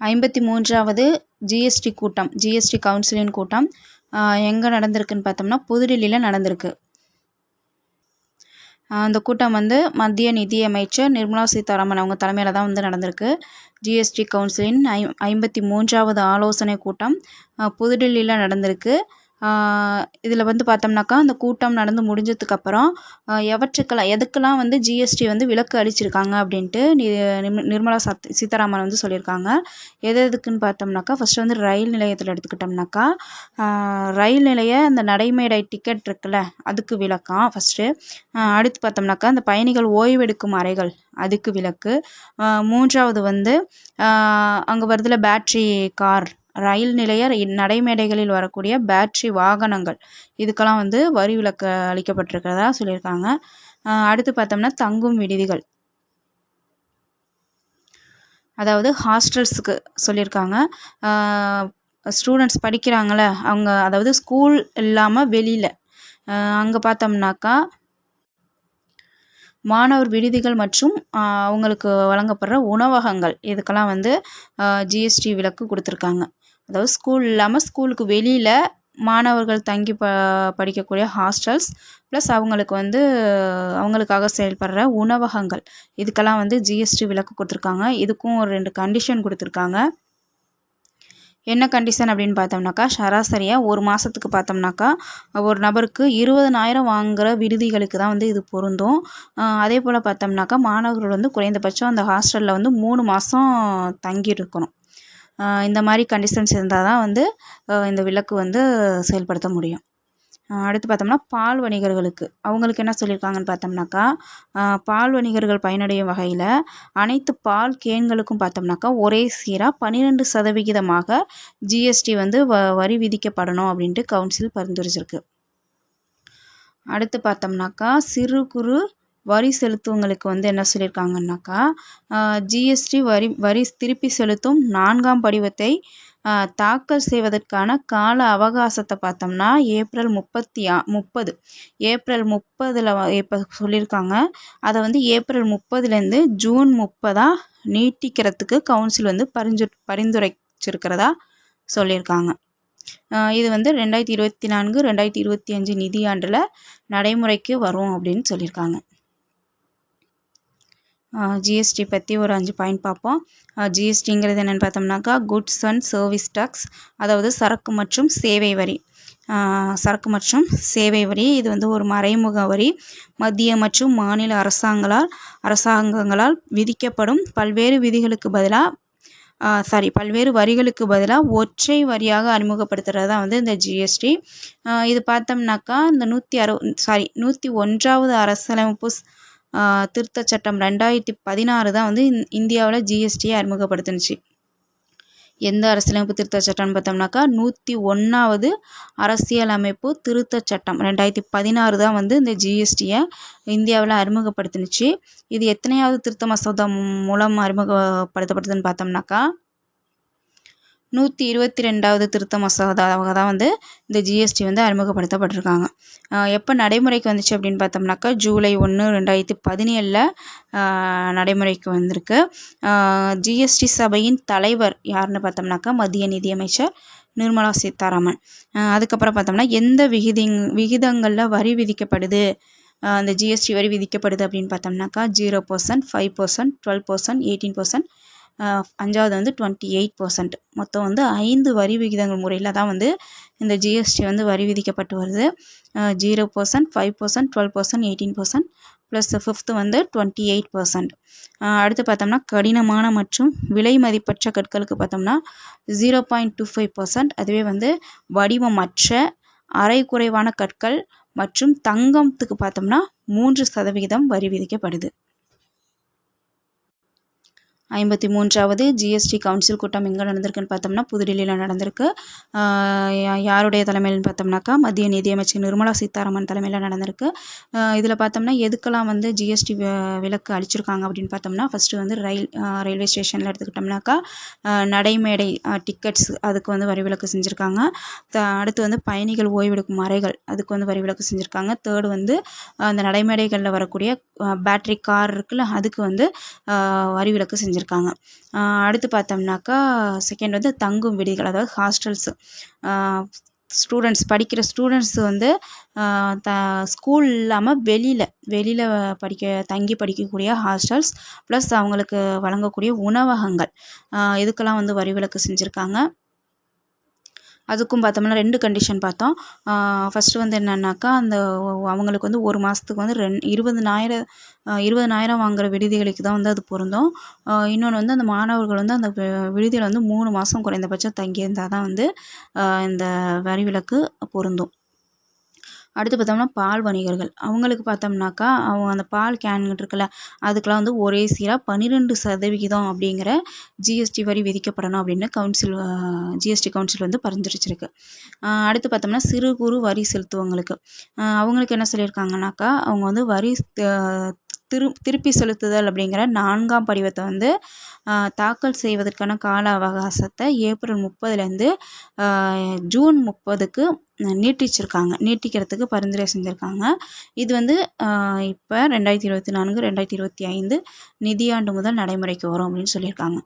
53வது GST கூட்டம், GST கவுன்சிலின் கூட்டம் எங்கே நடந்திருக்குன்னு பார்த்தோம்னா புதுடில்லியில் நடந்திருக்கு. அந்த கூட்டம் மத்திய நிதியமைச்சர் நிர்மலா சீதாராமன் அவங்க தலைமையில் தான் நடந்திருக்கு. ஜிஎஸ்டி கவுன்சிலின் 53வது ஆலோசனை கூட்டம் புதுடில்லியில் நடந்திருக்கு. இதில் பார்த்தோம்னாக்கா அந்த கூட்டம் நடந்து முடிஞ்சதுக்கப்புறம் எதுக்கெல்லாம் ஜிஎஸ்டி விலக்கு அளிச்சிருக்காங்க அப்படின்ட்டு நிர்மலா சீதாராமன் சொல்லியிருக்காங்க. எதுக்குன்னு பார்த்தோம்னாக்கா ஃபஸ்ட்டு ரயில் நிலையத்தில் எடுத்துக்கிட்டோம்னாக்கா ரயில் நிலைய அந்த நடைமேடை டிக்கெட் இருக்குல்ல அதுக்கு விலக்காம் ஃபஸ்ட்டு. அடுத்து பார்த்தோம்னாக்கா அந்த பயணிகள் ஓய்வெடுக்கும் அறைகள் அதுக்கு விலக்கு. மூன்றாவது அங்கே வருதுல பேட்ரி கார், ரயில் நிலைய நடைமேடைகளில் வரக்கூடிய பேட்ரி வாகனங்கள் இதுக்கெல்லாம் வரி விலக்கு அளிக்கப்பட்டிருக்கிறதா சொல்லியிருக்காங்க. அடுத்து பார்த்தோம்னா தங்கும் விடுதிகள், அதாவது ஹாஸ்டல்ஸுக்கு சொல்லியிருக்காங்க. ஸ்டூடெண்ட்ஸ் படிக்கிறாங்கள அவங்க, அதாவது ஸ்கூல் இல்லாமல் வெளியில் அங்கே பார்த்தோம்னாக்கா மாணவர் விடுதிகள் மற்றும் அவங்களுக்கு வழங்கப்படுற உணவகங்கள் இதுக்கெல்லாம் ஜிஎஸ்டி விலக்கு கொடுத்துருக்காங்க. அதாவது ஸ்கூல் இல்லாமல் ஸ்கூலுக்கு வெளியில் மாணவர்கள் தங்கி படிக்கக்கூடிய ஹாஸ்டல்ஸ் ப்ளஸ் அவங்களுக்கு அவங்களுக்காக செயல்படுற உணவகங்கள் இதுக்கெல்லாம் ஜிஎஸ்டி விலக்கு கொடுத்துருக்காங்க. இதுக்கும் ஒரு 2 கண்டிஷன் கொடுத்துருக்காங்க. என்ன கண்டிஷன் அப்படின்னு பார்த்தோம்னாக்கா சராசரியாக ஒரு மாதத்துக்கு பார்த்தோம்னாக்கா ஒரு நபருக்கு 20,000 வாங்குகிற விடுதிகளுக்கு தான் இது பொருந்தும். அதே போல் பார்த்தோம்னாக்கா மாணவர்கள் குறைந்தபட்சம் அந்த ஹாஸ்டலில் 3 மாதம் தங்கி இருக்கணும். இந்த மாதிரி கண்டிஷன்ஸ் இருந்தால் தான் இந்த விலக்கு செயல்படுத்த முடியும். அடுத்து பார்த்தோம்னா பால் வணிகர்களுக்கு அவங்களுக்கு என்ன சொல்லியிருக்காங்கன்னு பார்த்தோம்னாக்கா பால் வணிகர்கள் பயனடையும் வகையில் அனைத்து பால் கேன்களுக்கும் பார்த்தோம்னாக்கா ஒரே சீராக 12% ஜிஎஸ்டி வரி விதிக்கப்படணும் அப்படின்ட்டு கவுன்சில் பரிந்துரைச்சிருக்கு. அடுத்து பார்த்தோம்னாக்கா சிறு குறு வரி செலுத்துவங்களுக்கு என்ன சொல்லியிருக்காங்கன்னாக்கா ஜிஎஸ்டி வரி திருப்பி செலுத்தும் 4ஆம் படிவத்தை தாக்கல் செய்வதற்கான கால அவகாசத்தை பார்த்தோம்னா ஏப்ரல் 30 இப்போ சொல்லியிருக்காங்க. அதை ஏப்ரல் 30லேருந்து ஜூன் 30 நீட்டிக்கிறதுக்கு கவுன்சில் பரிந்துரைச்சிருக்கிறதா சொல்லியிருக்காங்க. இது 2024-2025 நிதியாண்டில் நடைமுறைக்கு வரும் அப்படின்னு சொல்லியிருக்காங்க. ஜிஎஸ்டி பற்றி ஒரு 5 பாயிண்ட் பார்ப்போம். ஜிஎஸ்டிங்கிறது என்னென்னு பார்த்தோம்னாக்கா குட்ஸ் அண்ட் சர்வீஸ் டேக்ஸ், அதாவது சரக்கு மற்றும் சேவை வரி. சரக்கு மற்றும் சேவை வரி இது ஒரு மறைமுக வரி. மத்திய மற்றும் மாநில அரசாங்கங்களால் விதிக்கப்படும் பல்வேறு வரிகளுக்கு பதிலாக ஒற்றை வரியாக அறிமுகப்படுத்துகிறது தான் இந்த ஜிஎஸ்டி. இது பார்த்தோம்னாக்கா இந்த 101வது அரசியலமைப்பு திருத்தச் சட்டம் 2016 தான் இந்தியாவில் ஜிஎஸ்டியை அறிமுகப்படுத்துனுச்சு. எந்த அரசியலமைப்பு திருத்தச் சட்டம்னு பார்த்தோம்னாக்கா 101வது அரசியலமைப்பு திருத்தச் சட்டம் 2016 தான் இந்த ஜிஎஸ்டியை இந்தியாவில் அறிமுகப்படுத்துனுச்சு. இது எத்தனையாவது திருத்த மசோதா மூலம் அறிமுகப்படுத்தப்பட்டதுன்னு பார்த்தோம்னாக்கா 122வது திருத்த மசோதாவாக தான் இந்த ஜிஎஸ்டி அறிமுகப்படுத்தப்பட்டிருக்காங்க. எப்போ நடைமுறைக்கு வந்துச்சு அப்படின்னு பார்த்தோம்னாக்கா ஜூலை 1, 2017 நடைமுறைக்கு வந்திருக்கு. ஜிஎஸ்டி சபையின் தலைவர் யாருன்னு பார்த்தோம்னாக்கா மத்திய நிதியமைச்சர் நிர்மலா சீதாராமன். அதுக்கப்புறம் பார்த்தோம்னா எந்த விகிதங்களில் வரி விதிக்கப்படுது, அந்த ஜிஎஸ்டி வரி விதிக்கப்படுது அப்படின்னு பார்த்தோம்னாக்கா 0%, 5%, 12%, 18%, 5வது 28%. மொத்தம் 5 வரி விகிதங்கள் முறையில் தான் இந்த ஜிஎஸ்டி வரி விதிக்கப்பட்டு வருது. 0%, 5%, 12%, 18% ப்ளஸ் 5th 28%. அடுத்து பார்த்தோம்னா கடினமான மற்றும் விலை மதிப்பற்ற கற்களுக்கு பார்த்தோம்னா 0.25%. அதுவே வடிவமற்ற அரை குறைவான கற்கள் மற்றும் தங்கத்துக்கு பார்த்தோம்னா 3% வரி விதிக்கப்படுது. 53வது ஜிஎஸ்டி கவுன்சில் கூட்டம் எங்கே நடந்திருக்குன்னு பார்த்தோம்னா புதுடில்லியில் நடந்திருக்கு. யாருடைய தலைமையில்னு பார்த்தோம்னாக்கா மத்திய நிதியமைச்சர் நிர்மலா சீதாராமன் தலைமையில் நடந்திருக்கு. இதில் பார்த்தோம்னா எதுக்கெல்லாம் ஜிஎஸ்டி விலக்கு அளிச்சிருக்காங்க அப்படின்னு பார்த்தோம்னா ஃபஸ்ட்டு ரயில்வே ஸ்டேஷனில் எடுத்துக்கிட்டோம்னாக்கா நடைமேடை டிக்கெட்ஸ் அதுக்கு வரி விலக்கு செஞ்சுருக்காங்க. அடுத்து பயணிகள் ஓய்வெடுக்கும் அறைகள் அதுக்கு வரி விலக்கு செஞ்சுருக்காங்க. தேர்டு அந்த நடைமேடைகளில் வரக்கூடிய பேட்ரி கார் இருக்குல்ல அதுக்கு வரி விலக்கு செஞ்சுருக்காங்க. செஞ்சுருக்காங்க. அடுத்து பார்த்தோம்னாக்கா செகண்ட் வந்து தங்கும் விடுதிகள், அதாவது ஹாஸ்டல்ஸு. படிக்கிற ஸ்டூடெண்ட்ஸ் வந்து ஸ்கூல் இல்லாமல் வெளியில் தங்கி படிக்கக்கூடிய ஹாஸ்டல்ஸ் ப்ளஸ் அவங்களுக்கு வழங்கக்கூடிய உணவகங்கள், இதுக்கெல்லாம் வந்து வரி விலக்கு செஞ்சுருக்காங்க. அதுக்கும் பார்த்தோம்னா 2 கண்டிஷன் பார்த்தோம். ஃபஸ்ட்டு வந்து என்னன்னாக்கா, அவங்களுக்கு வந்து ஒரு மாதத்துக்கு வந்து 20,000 வாங்குகிற விடுதிகளுக்கு தான் வந்து அது பொருந்தும். இன்னொன்று வந்து அந்த மாணவர்கள் வந்து அந்த விடுதியில் வந்து 3 மாதம் குறைந்தபட்சம் தங்கியிருந்தால் தான் வந்து இந்த வரி விலக்கு பொருந்தும். அடுத்து பார்த்தோம்னா பால் வணிகர்கள், அவங்களுக்கு பார்த்தோம்னாக்கா அவங்க அந்த பால் கேன் இருக்குல்ல, அதுக்கெலாம் வந்து ஒரே சீராக 12% அப்படிங்கிற ஜிஎஸ்டி வரி விதிக்கப்படணும் அப்படின்னு ஜிஎஸ்டி கவுன்சில் வந்து பரிந்துரைச்சிருக்கு. அடுத்து பார்த்தோம்னா சிறு குறு வரி செலுத்துவங்களுக்கு, அவங்களுக்கு என்ன சொல்லியிருக்காங்கனாக்கா, அவங்க வந்து வரி திருப்பி செலுத்துதல் அப்படிங்கிற 4ஆம் படிவத்தை வந்து தாக்கல் செய்வதற்கான கால அவகாசத்தை ஏப்ரல் 30லேருந்து ஜூன் 30க்கு நீட்டிக்கிறதுக்கு பரிந்துரை செஞ்சுருக்காங்க. இது வந்து இப்போ 2024, 2025 நிதியாண்டு முதல் நடைமுறைக்கு வரும் அப்படின்னு சொல்லியிருக்காங்க.